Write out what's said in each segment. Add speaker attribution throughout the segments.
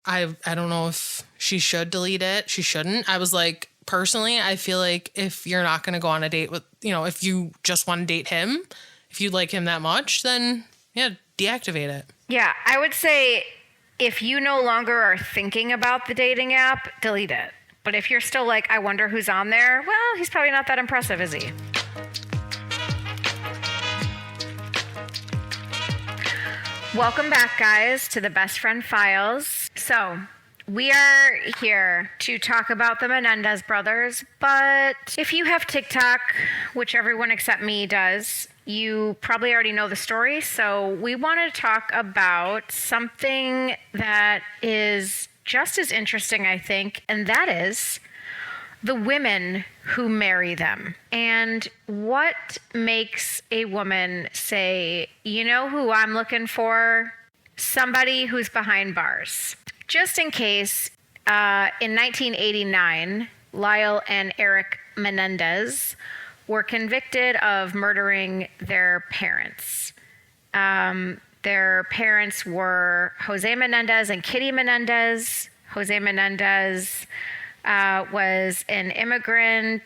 Speaker 1: I don't know if she should delete it. She shouldn't. I was like, personally, I feel like if you're not going to go on a date with, if you just want to date him, if you like him that much, then yeah, deactivate it.
Speaker 2: Yeah, I would say if you no longer are thinking about the dating app, delete it. But if you're still like, I wonder who's on there, well, he's probably not that impressive, is he? Welcome back, guys, to the Best Friend Files. So, we are here to talk about the Menendez brothers, but if you have TikTok, which everyone except me does, you probably already know the story. So, we want to talk about something that is just as interesting, I think, and that is the women who marry them. And what makes a woman say, you know who I'm looking for? Somebody who's behind bars. Just in case, in 1989, Lyle and Eric Menendez were convicted of murdering their parents. Their parents were Jose Menendez and Kitty Menendez. Jose Menendez was an immigrant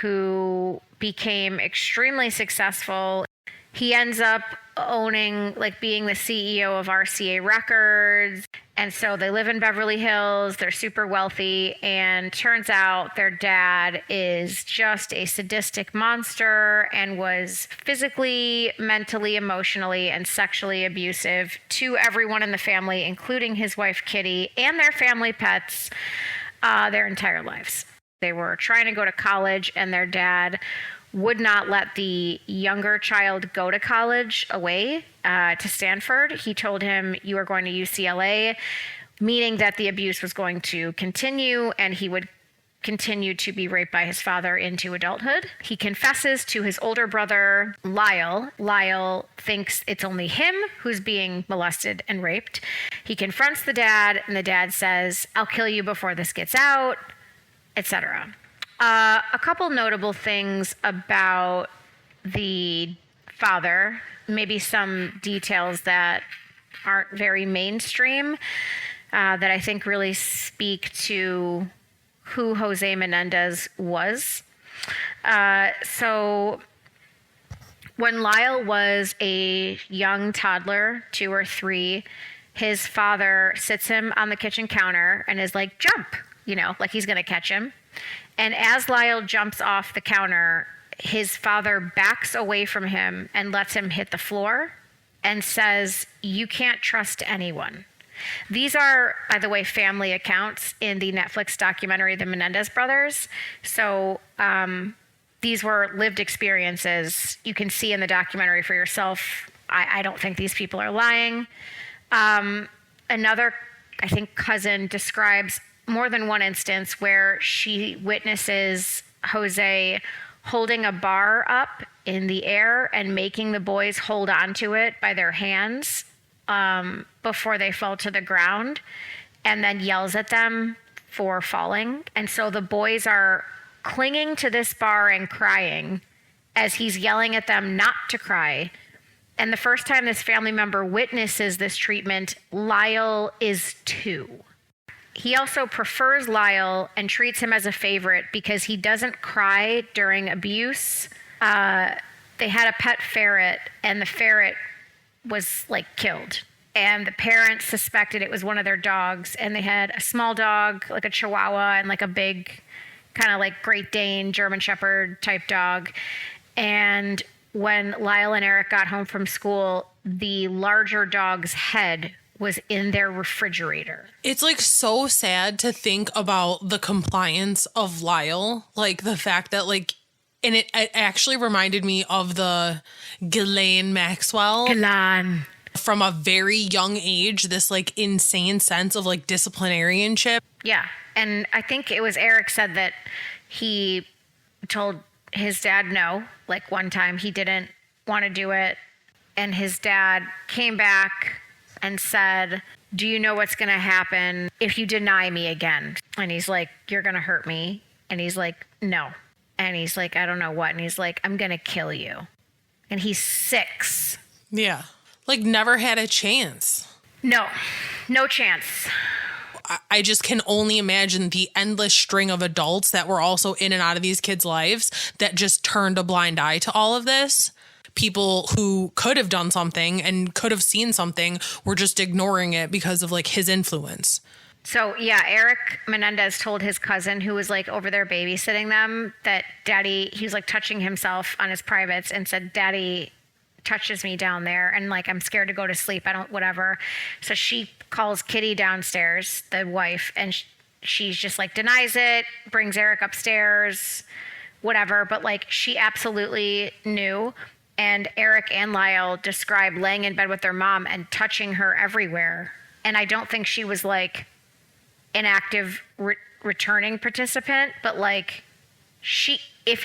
Speaker 2: who became extremely successful. He ends up being the CEO of RCA Records. And so they live in Beverly Hills. They're super wealthy. And turns out their dad is just a sadistic monster and was physically, mentally, emotionally, and sexually abusive to everyone in the family, including his wife, Kitty, and their family pets. Their entire lives. They were trying to go to college, and their dad would not let the younger child go to college away to Stanford. He told him, you are going to UCLA, meaning that the abuse was going to continue, and he would continue to be raped by his father into adulthood. He confesses to his older brother, Lyle. Lyle thinks it's only him who's being molested and raped. He confronts the dad, and the dad says, I'll kill you before this gets out, etc. A couple notable things about the father, maybe some details that aren't very mainstream, that I think really speak to who Jose Menendez was. So when Lyle was a young toddler, 2 or 3, his father sits him on the kitchen counter and is like, jump, like he's going to catch him. And as Lyle jumps off the counter, his father backs away from him and lets him hit the floor and says, you can't trust anyone. These are, by the way, family accounts in the Netflix documentary, The Menendez Brothers. So these were lived experiences. You can see in the documentary for yourself. I don't think these people are lying. Another, I think, cousin describes more than one instance where she witnesses Jose holding a bar up in the air and making the boys hold onto it by their hands before they fall to the ground, and then yells at them for falling. And so the boys are clinging to this bar and crying as he's yelling at them not to cry. And the first time this family member witnesses this treatment, Lyle is 2. He also prefers Lyle and treats him as a favorite because he doesn't cry during abuse. They had a pet ferret, and the ferret was killed. And the parents suspected it was one of their dogs. And they had a small dog, like a Chihuahua, and a big kind of Great Dane, German Shepherd type dog. And when Lyle and Eric got home from school, the larger dog's head was in their refrigerator.
Speaker 1: It's so sad to think about the compliance of Lyle. The fact that and it actually reminded me of the Ghislaine Maxwell.
Speaker 2: Ghislaine.
Speaker 1: From a very young age, this insane sense of disciplinarianship.
Speaker 2: Yeah. And I think it was Eric said that he told his dad no. One time he didn't want to do it. And his dad came back and said, do you know what's going to happen if you deny me again? And he's like, you're going to hurt me. And he's like, no. And he's like, I don't know what. And he's like, I'm going to kill you. And he's 6.
Speaker 1: Yeah. Never had a chance.
Speaker 2: No chance.
Speaker 1: I just can only imagine the endless string of adults that were also in and out of these kids' lives that just turned a blind eye to all of this. People who could have done something and could have seen something were just ignoring it because of like his influence.
Speaker 2: So, yeah, Eric Menendez told his cousin who was like over there babysitting them that daddy, he was like touching himself on his privates and said, daddy touches me down there and like I'm scared to go to sleep. I don't, whatever. So she calls Kitty downstairs, the wife, and she's just like denies it, brings Eric upstairs, whatever. But like she absolutely knew. And Eric and Lyle described laying in bed with their mom and touching her everywhere. And I don't think she was like an active returning participant, but like if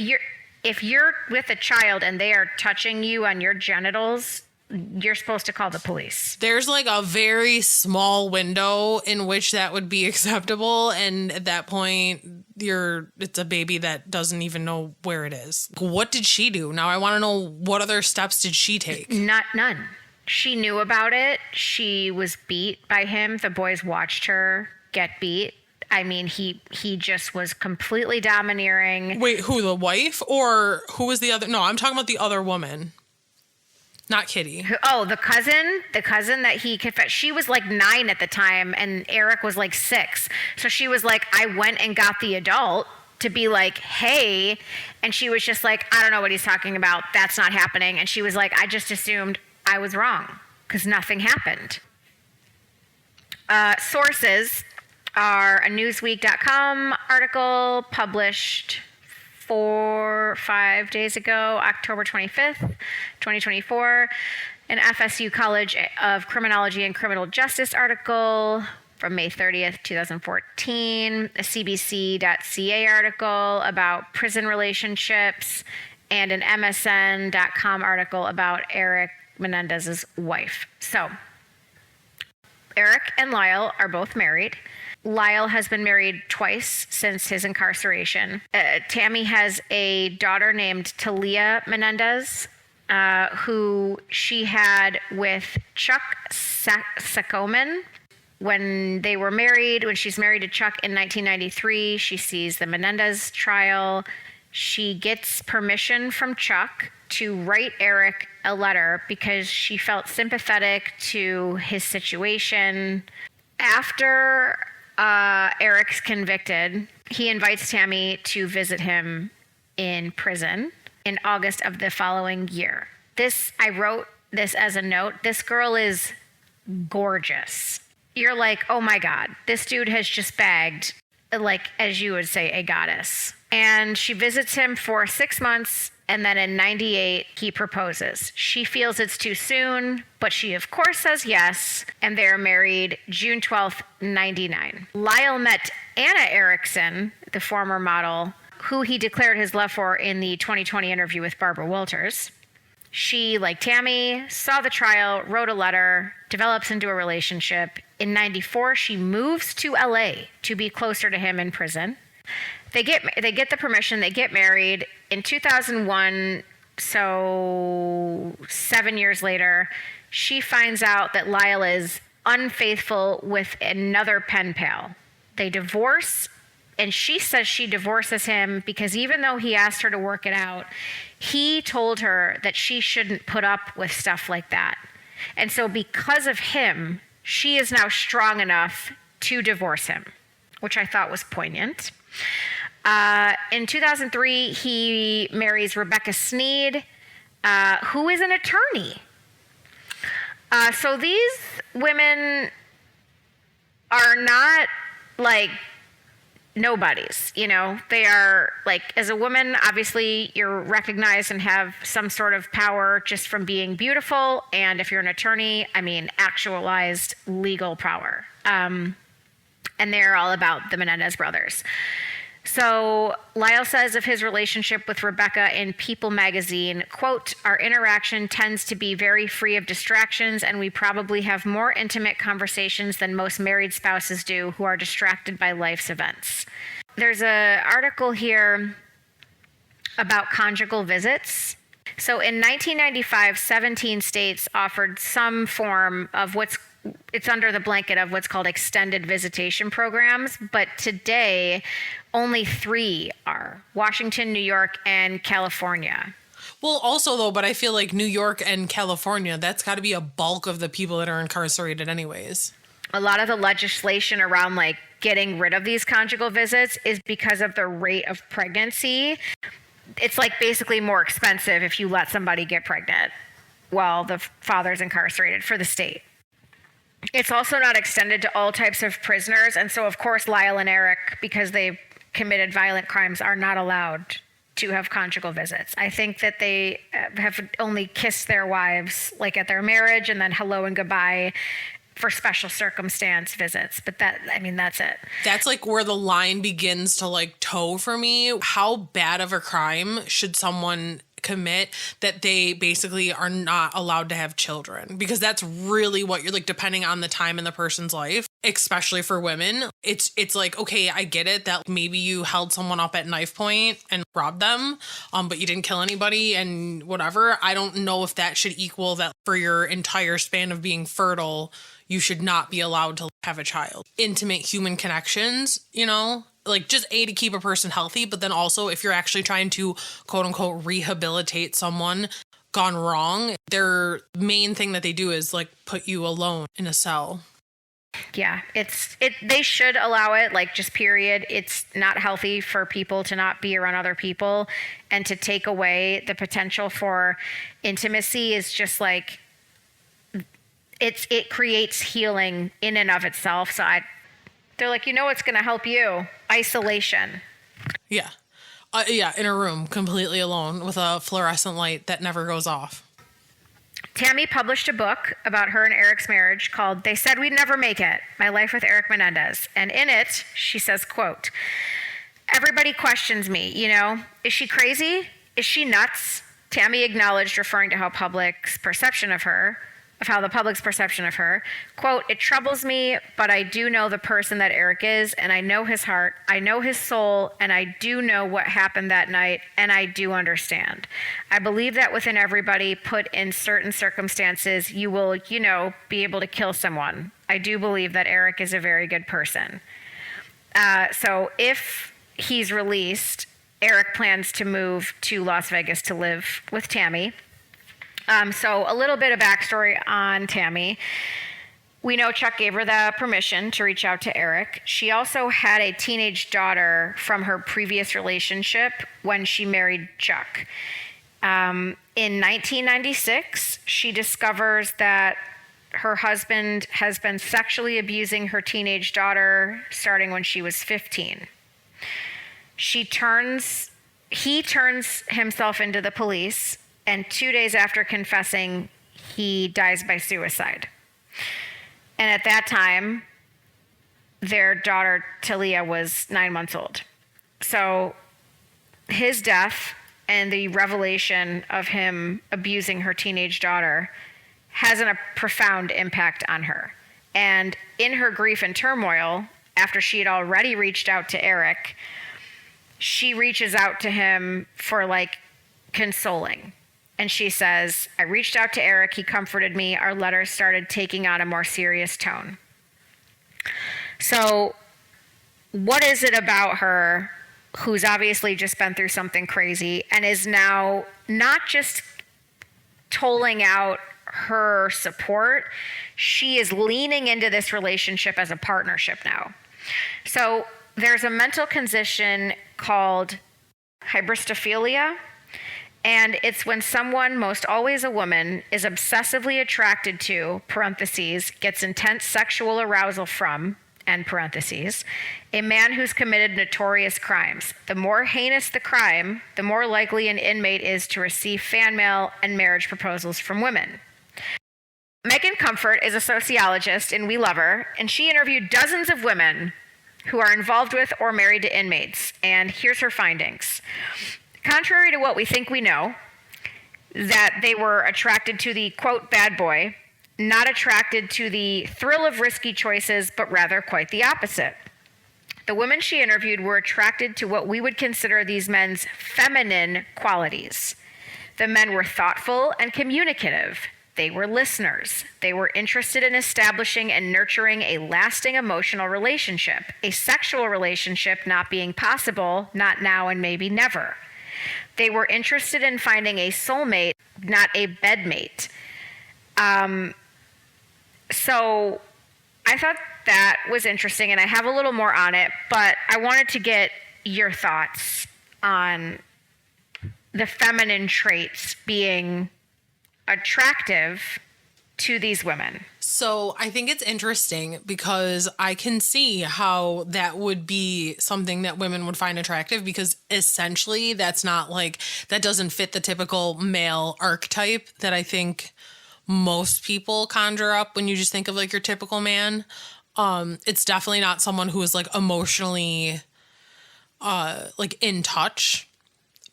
Speaker 2: you're with a child and they are touching you on your genitals, you're supposed to call the police.
Speaker 1: There's like a very small window in which that would be acceptable. And at that point, it's a baby that doesn't even know where it is. What did she do? Now I want to know, what other steps did she take?
Speaker 2: None. She knew about it. She was beat by him. The boys watched her get beat. I mean, he just was completely domineering.
Speaker 1: Wait, who, the wife or who was the other? No, I'm talking about the other woman. Not Kitty.
Speaker 2: Oh, the cousin that he confessed. She was like 9 at the time and Eric was like 6. So she was like, I went and got the adult to be like, hey. And she was just like, I don't know what he's talking about. That's not happening. And she was like, I just assumed I was wrong because nothing happened. Sources are a Newsweek.com article published 5 days ago, October 25th, 2024, an FSU College of Criminology and Criminal Justice article from May 30th, 2014, a CBC.ca article about prison relationships, and an MSN.com article about Eric Menendez's wife. So, Eric and Lyle are both married. Lyle has been married twice since his incarceration. Tammy has a daughter named Talia Menendez, who she had with Chuck Sakoman. When they were married, when she's married to Chuck in 1993, she sees the Menendez trial. She gets permission from Chuck to write Eric a letter because she felt sympathetic to his situation. After Eric's convicted, he invites Tammy to visit him in prison in August of the following year. I wrote this as a note. This girl is gorgeous. You're like, oh my God, this dude has just bagged, like, as you would say, a goddess. And she visits him for 6 months, and then in 98, he proposes. She feels it's too soon, but she of course says yes, and they're married June 12th, 99. Lyle met Anna Erickson, the former model, who he declared his love for in the 2020 interview with Barbara Walters. She, like Tammy, saw the trial, wrote a letter, develops into a relationship. In 94, she moves to LA to be closer to him in prison. They get the permission, they get married. In 2001, so 7 years later, she finds out that Lyle is unfaithful with another pen pal. They divorce, and she says she divorces him because even though he asked her to work it out, he told her that she shouldn't put up with stuff like that. And so because of him, she is now strong enough to divorce him, which I thought was poignant. In 2003, he marries Rebecca Sneed, who is an attorney. So these women are not like nobodies, you know. They are like, as a woman, obviously you're recognized and have some sort of power just from being beautiful. And if you're an attorney, I mean, actualized legal power. And they're all about the Menendez brothers. So Lyle says of his relationship with Rebecca in People magazine, quote, our interaction tends to be very free of distractions, and we probably have more intimate conversations than most married spouses do who are distracted by life's events. There's an article here about conjugal visits. So in 1995, 17 states offered some form of what's it's under the blanket of what's called extended visitation programs. But today, only 3 are: Washington, New York, and California.
Speaker 1: Well, also, though, but I feel like New York and California, that's got to be a bulk of the people that are incarcerated anyways.
Speaker 2: A lot of the legislation around like getting rid of these conjugal visits is because of the rate of pregnancy. It's like basically more expensive if you let somebody get pregnant while the father's incarcerated for the state. It's also not extended to all types of prisoners. And so, of course, Lyle and Eric, because they've committed violent crimes, are not allowed to have conjugal visits. I think that they have only kissed their wives like at their marriage and then hello and goodbye for special circumstance visits. But that's it.
Speaker 1: That's like where the line begins to like toe for me. How bad of a crime should someone commit that they basically are not allowed to have children? Because that's really what you're like, depending on the time in the person's life, especially for women. It's like, okay, I get it that maybe you held someone up at knife point and robbed them, but you didn't kill anybody and whatever. I don't know if that should equal that for your entire span of being fertile, you should not be allowed to have a child. Intimate human connections, like just to keep a person healthy, but then also if you're actually trying to quote unquote rehabilitate someone gone wrong, their main thing that they do is like put you alone in a cell.
Speaker 2: Yeah, they should allow it, like just period. It's not healthy for people to not be around other people, and to take away the potential for intimacy is just like, it creates healing in and of itself. So they're like, what's going to help you? Isolation.
Speaker 1: Yeah. In a room completely alone with a fluorescent light that never goes off.
Speaker 2: Tammy published a book about her and Eric's marriage called They Said We'd Never Make It, My Life with Eric Menendez. And in it, she says, quote, "Everybody questions me, is she crazy? Is she nuts?" Tammy acknowledged, referring to how the public's perception of her, quote, "It troubles me, but I do know the person that Eric is, and I know his heart, I know his soul, and I do know what happened that night, and I do understand. I believe that within everybody put in certain circumstances, you will, be able to kill someone. I do believe that Eric is a very good person." So if he's released, Eric plans to move to Las Vegas to live with Tammy. So a little bit of backstory on Tammy. We know Chuck gave her the permission to reach out to Eric. She also had a teenage daughter from her previous relationship when she married Chuck. In 1996, she discovers that her husband has been sexually abusing her teenage daughter starting when she was 15. He turns himself into the police, and 2 days after confessing, he dies by suicide. And at that time, their daughter, Talia, was 9 months old. So his death and the revelation of him abusing her teenage daughter has a profound impact on her. And in her grief and turmoil, after she had already reached out to Eric, she reaches out to him for consoling. And she says, "I reached out to Eric. He comforted me. Our letters started taking on a more serious tone." So what is it about her, who's obviously just been through something crazy and is now not just tolling out her support, she is leaning into this relationship as a partnership now. So there's a mental condition called hybristophilia. And it's when someone, most always a woman, is obsessively attracted to, parentheses, gets intense sexual arousal from, end parentheses, a man who's committed notorious crimes. The more heinous the crime, the more likely an inmate is to receive fan mail and marriage proposals from women. Megan Comfort is a sociologist in We Love Her, and she interviewed dozens of women who are involved with or married to inmates. And here's her findings. Contrary to what we think we know, that they were attracted to the, quote, bad boy, not attracted to the thrill of risky choices, but rather quite the opposite. The women she interviewed were attracted to what we would consider these men's feminine qualities. The men were thoughtful and communicative. They were listeners. They were interested in establishing and nurturing a lasting emotional relationship, a sexual relationship not being possible, not now and maybe never. They were interested in finding a soulmate, not a bedmate. So I thought that was interesting, and I have a little more on it, but I wanted to get your thoughts on the feminine traits being attractive to these women.
Speaker 1: So I think it's interesting because I can see how that would be something that women would find attractive, because essentially that doesn't fit the typical male archetype that I think most people conjure up when you just think of like your typical man. It's definitely not someone who is like emotionally like in touch.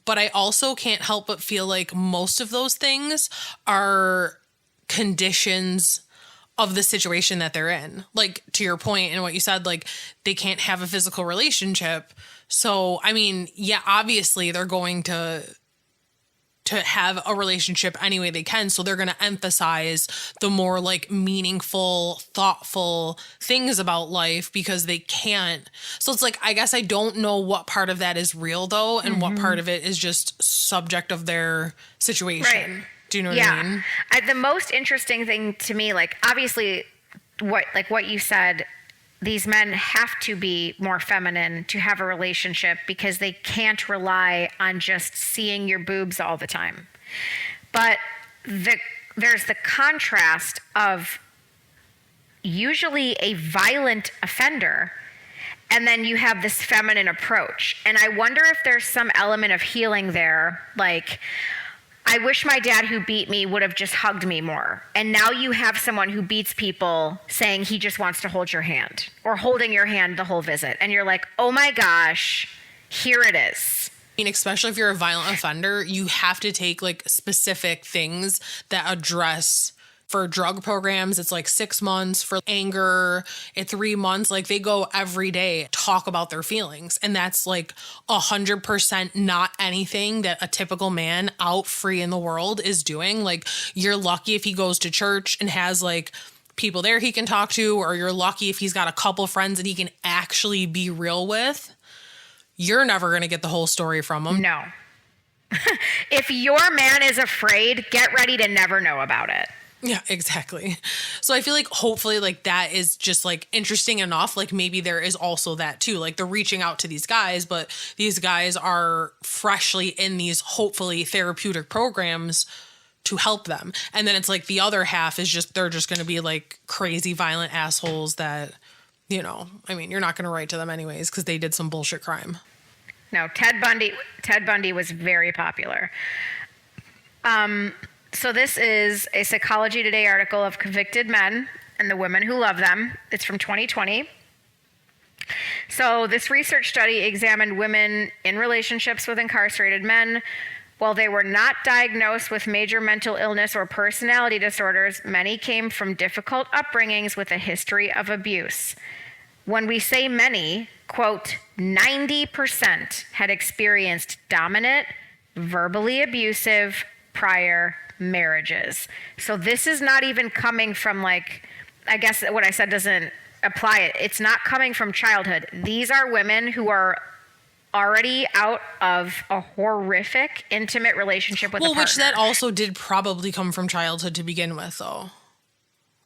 Speaker 1: But I also can't help but feel like most of those things are conditions of the situation that they're in. Like, to your point and what you said, like, they can't have a physical relationship. So, I mean, yeah, obviously they're going to have a relationship any way they can. So they're going to emphasize the more like meaningful, thoughtful things about life because they can't. So it's like, I guess I don't know what part of that is real though. And what part of it is just subject of their situation. Right. Do you know what I mean?
Speaker 2: The most interesting thing to me, like obviously what you said, these men have to be more feminine to have a relationship because they can't rely on just seeing your boobs all the time. But there's the contrast of usually a violent offender, and then you have this feminine approach. And I wonder if there's some element of healing there, like, I wish my dad who beat me would have just hugged me more. And now you have someone who beats people saying he just wants to hold your hand or holding your hand the whole visit. And you're like, oh my gosh, here it is.
Speaker 1: I mean, especially if you're a violent offender, you have to take like specific things that address. For drug programs, it's like 6 months. For anger, it's 3 months. Like they go every day, talk about their feelings. And that's like 100% not anything that a typical man out free in the world is doing. Like you're lucky if he goes to church and has like people there he can talk to, or you're lucky if he's got a couple friends that he can actually be real with. You're never going to get the whole story from him.
Speaker 2: No. If your man is afraid, get ready to never know about it.
Speaker 1: Yeah, exactly. So I feel like hopefully like that is just like interesting enough. Like maybe there is also that too. Like they're reaching out to these guys, but these guys are freshly in these hopefully therapeutic programs to help them. And then it's like the other half is just, they're just going to be like crazy violent assholes that, you know, I mean, you're not going to write to them anyways because they did some bullshit crime.
Speaker 2: No, Ted Bundy was very popular. So this is a Psychology Today article of convicted men and the women who love them. It's from 2020. So this research study examined women in relationships with incarcerated men. While they were not diagnosed with major mental illness or personality disorders, many came from difficult upbringings with a history of abuse. When we say many, quote, 90% had experienced dominant, verbally abusive, prior marriages. So this is not even coming from like, I guess what I said doesn't apply. It's not coming from childhood. These are women who are already out of a horrific intimate relationship with a partner.
Speaker 1: Well, which that also did probably come from childhood to begin with though.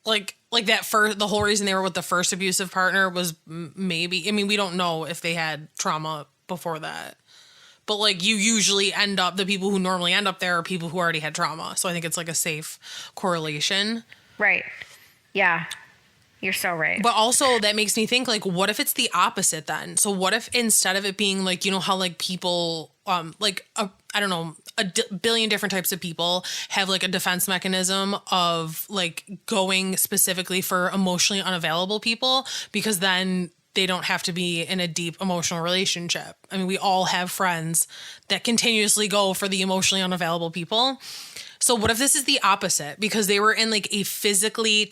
Speaker 1: Like the whole reason they were with the first abusive partner was maybe, I mean, we don't know if they had trauma before that. But, like, you usually end up, the people who normally end up there are people who already had trauma. So I think it's, like, a safe correlation.
Speaker 2: Right. Yeah. You're so right.
Speaker 1: But also that makes me think, like, what if it's the opposite then? So what if instead of it being, like, you know how, like, people, I don't know, billion different types of people have, like, a defense mechanism of, like, going specifically for emotionally unavailable people because then they don't have to be in a deep emotional relationship. I mean, we all have friends that continuously go for the emotionally unavailable people. So what if this is the opposite? Because they were in like a physically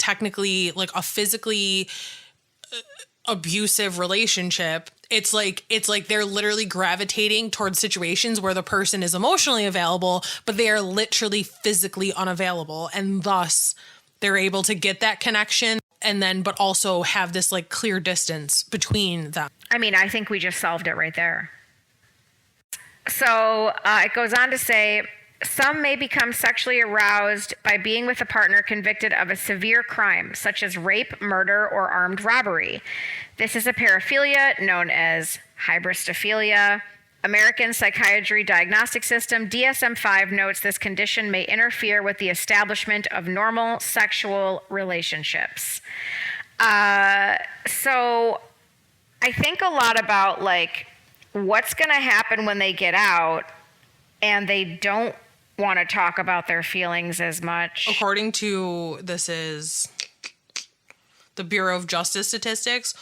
Speaker 1: abusive relationship it's like they're literally gravitating towards situations where the person is emotionally available, but they are literally physically unavailable. And thus they're able to get that connection and then, but also have this like clear distance between them.
Speaker 2: I mean, I think we just solved it right there. So it goes on to say, some may become sexually aroused by being with a partner convicted of a severe crime, such as rape, murder, or armed robbery. This is a paraphilia known as hybristophilia. American Psychiatry Diagnostic System, DSM-5, notes this condition may interfere with the establishment of normal sexual relationships. So I think a lot about like what's going to happen when they get out and they don't want to talk about their feelings as much.
Speaker 1: According to this is the Bureau of Justice statistics,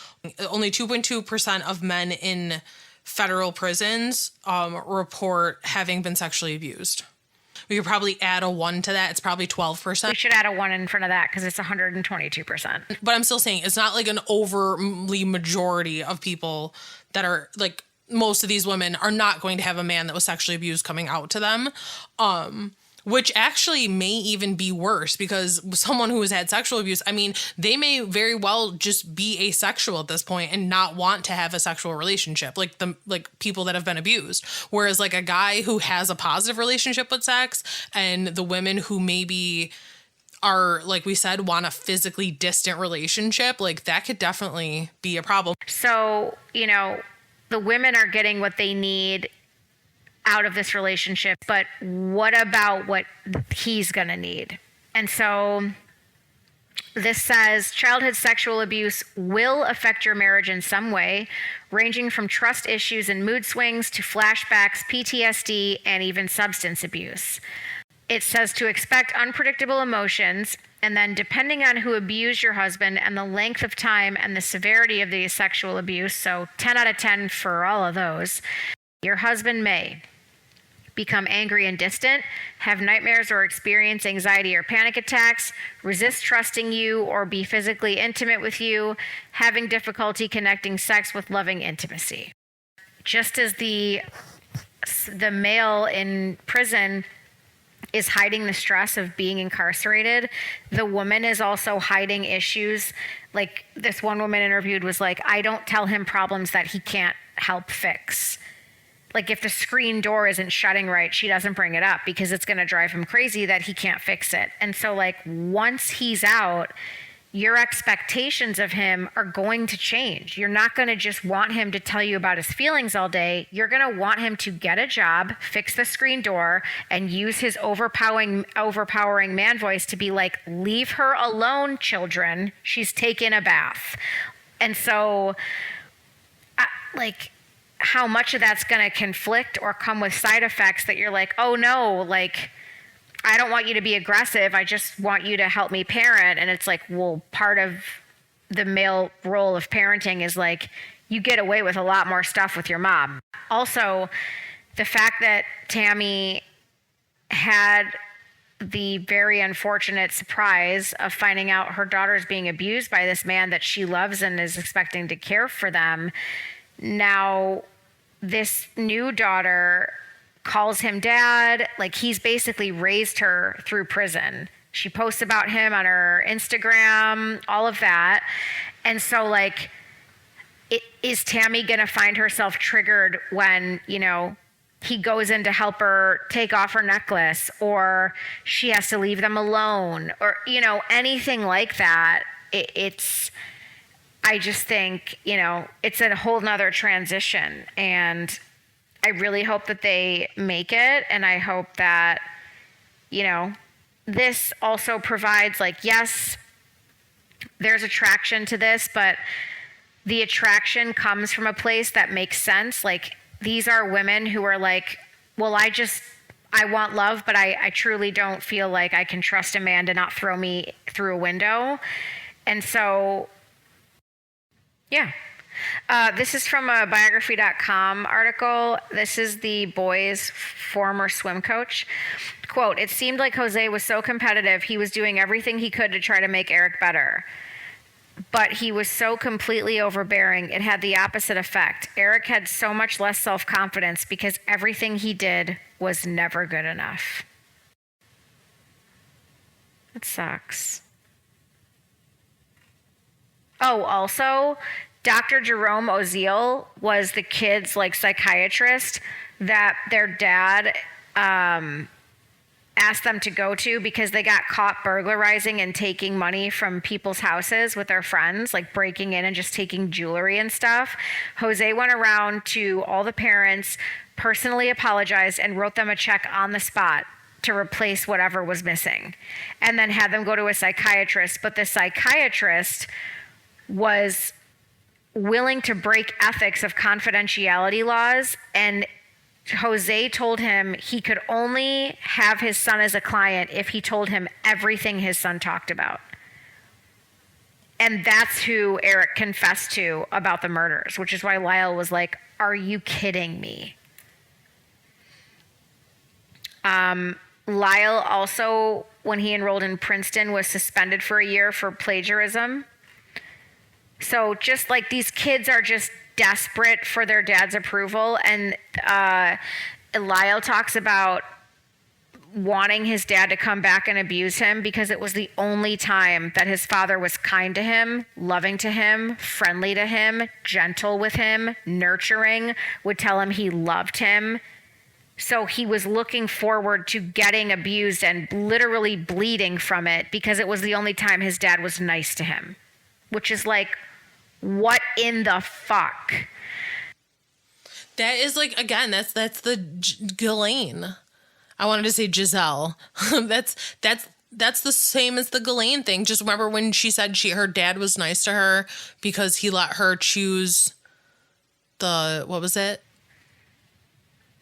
Speaker 1: only 2.2% of men in federal prisons report having been sexually abused. We could probably add a 1 to that. It's probably 12%.
Speaker 2: We should add a 1 in front of that because it's 122%.
Speaker 1: But I'm still saying it's not like an overly majority of people that are like, most of these women are not going to have a man that was sexually abused coming out to them, which actually may even be worse because someone who has had sexual abuse, I mean, they may very well just be asexual at this point and not want to have a sexual relationship, like people that have been abused. Whereas like a guy who has a positive relationship with sex and the women who maybe are, like we said, want a physically distant relationship, like that could definitely be a problem.
Speaker 2: So, you know, the women are getting what they need out of this relationship, but what about what he's going to need? And so this says childhood sexual abuse will affect your marriage in some way, ranging from trust issues and mood swings to flashbacks, PTSD, and even substance abuse. It says to expect unpredictable emotions, and then depending on who abused your husband and the length of time and the severity of the sexual abuse, so 10 out of 10 for all of those, your husband may become angry and distant, have nightmares or experience anxiety or panic attacks, resist trusting you or be physically intimate with you, having difficulty connecting sex with loving intimacy. Just as the male in prison is hiding the stress of being incarcerated, the woman is also hiding issues. Like this one woman interviewed was like, I don't tell him problems that he can't help fix. Like if the screen door isn't shutting right, she doesn't bring it up because it's going to drive him crazy that he can't fix it. And so like once he's out, your expectations of him are going to change. You're not going to just want him to tell you about his feelings all day. You're going to want him to get a job, fix the screen door, and use his overpowering man voice to be like, leave her alone, children. She's taking a bath. And so, like, how much of that's going to conflict or come with side effects that you're like, oh no, like, I don't want you to be aggressive. I just want you to help me parent. And it's like, well, part of the male role of parenting is like, you get away with a lot more stuff with your mom. Also, the fact that Tammy had the very unfortunate surprise of finding out her daughter's being abused by this man that she loves and is expecting to care for them. Now, this new daughter calls him dad, like he's basically raised her through prison. She posts about him on her Instagram, all of that. And so like, is Tammy gonna find herself triggered when, you know, he goes in to help her take off her necklace, or she has to leave them alone, or, you know, anything like that? I just think, you know, it's a whole nother transition, and I really hope that they make it. And I hope that, you know, this also provides like, yes, there's attraction to this, but the attraction comes from a place that makes sense. Like these are women who are like, well, I want love, but I truly don't feel like I can trust a man to not throw me through a window. And so, yeah. This is from a biography.com article. This is the boys' former swim coach. Quote, it seemed like Jose was so competitive, he was doing everything he could to try to make Eric better. But he was so completely overbearing, it had the opposite effect. Eric had so much less self-confidence because everything he did was never good enough. That sucks. Oh, also, Dr. Jerome Oziel was the kid's like psychiatrist that their dad asked them to go to because they got caught burglarizing and taking money from people's houses with their friends, like breaking in and just taking jewelry and stuff. Jose went around to all the parents, personally apologized, and wrote them a check on the spot to replace whatever was missing, and then had them go to a psychiatrist. But the psychiatrist was willing to break ethics of confidentiality laws, and Jose told him he could only have his son as a client if he told him everything his son talked about. And that's who Eric confessed to about the murders, which is why Lyle was like, are you kidding me? Lyle also, when he enrolled in Princeton, was suspended for a year for plagiarism. So just like these kids are just desperate for their dad's approval. And Lyle talks about wanting his dad to come back and abuse him because it was the only time that his father was kind to him, loving to him, friendly to him, gentle with him, nurturing, would tell him he loved him. So he was looking forward to getting abused and literally bleeding from it because it was the only time his dad was nice to him, which is like, what in the fuck?
Speaker 1: That is like, again, that's the Ghislaine. I wanted to say Giselle. that's the same as the Ghislaine thing. Just remember when she said her dad was nice to her because he let her choose what was it?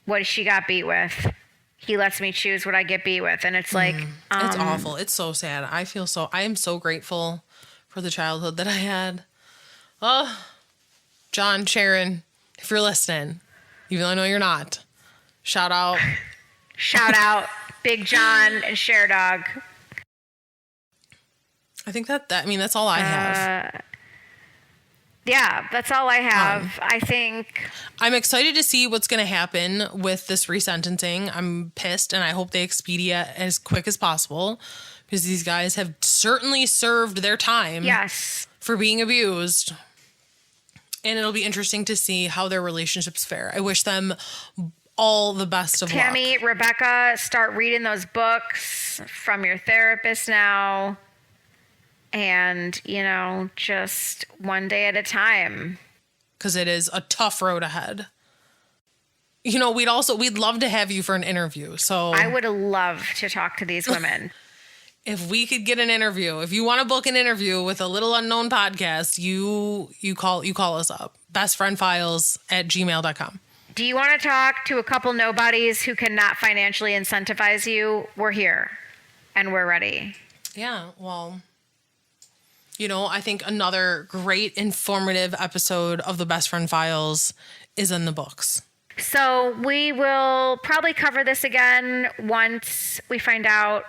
Speaker 2: What she got beat with. He lets me choose what I get beat with. And it's like,
Speaker 1: it's awful. It's so sad. I am so grateful for the childhood that I had. Oh, John, Sharon, if you're listening, even though I know you're not, shout out.
Speaker 2: Shout out Big John and Share Dog.
Speaker 1: I think that's all I have.
Speaker 2: Yeah, that's all I have. I think
Speaker 1: I'm excited to see what's going to happen with this resentencing. I'm pissed, and I hope they expedite as quick as possible because these guys have certainly served their time.
Speaker 2: Yes.
Speaker 1: For being abused. And it'll be interesting to see how their relationships fare. I wish them all the best of luck.
Speaker 2: Tammy, Rebecca, start reading those books from your therapist now. And, just one day at a time.
Speaker 1: Because it is a tough road ahead. We'd love to have you for an interview. So
Speaker 2: I would love to talk to these women.
Speaker 1: If we could get an interview, if you want to book an interview with a Little Unknown podcast, you call us up. bestfriendfiles@gmail.com.
Speaker 2: Do you want to talk to a couple nobodies who cannot financially incentivize you? We're here and we're ready.
Speaker 1: Yeah, well, I think another great informative episode of the Best Friend Files is in the books.
Speaker 2: So we will probably cover this again once we find out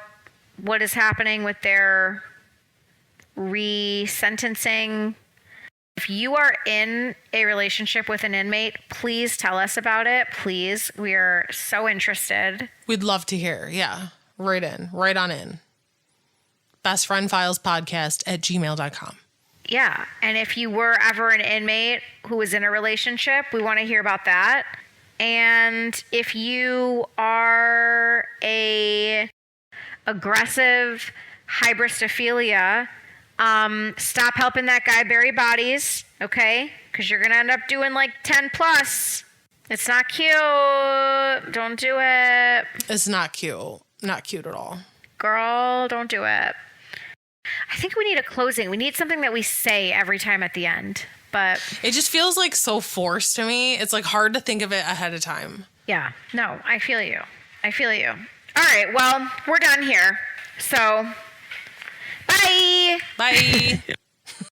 Speaker 2: what is happening with their resentencing. If you are in a relationship with an inmate, please tell us about it. Please. We are so interested.
Speaker 1: We'd love to hear. Yeah. Right on in. bestfriendfilespodcast@gmail.com.
Speaker 2: Yeah. And if you were ever an inmate who was in a relationship, we want to hear about that. And if you are a aggressive hybristophilia, stop helping that guy bury bodies, okay? Because you're going to end up doing like 10 plus. It's not cute. Don't do it.
Speaker 1: It's not cute. Not cute at all.
Speaker 2: Girl, don't do it. I think we need a closing. We need something that we say every time at the end. But
Speaker 1: it just feels like so forced to me. It's like hard to think of it ahead of time.
Speaker 2: Yeah. No, I feel you. All right. Well, we're done here. So, bye.
Speaker 1: Bye.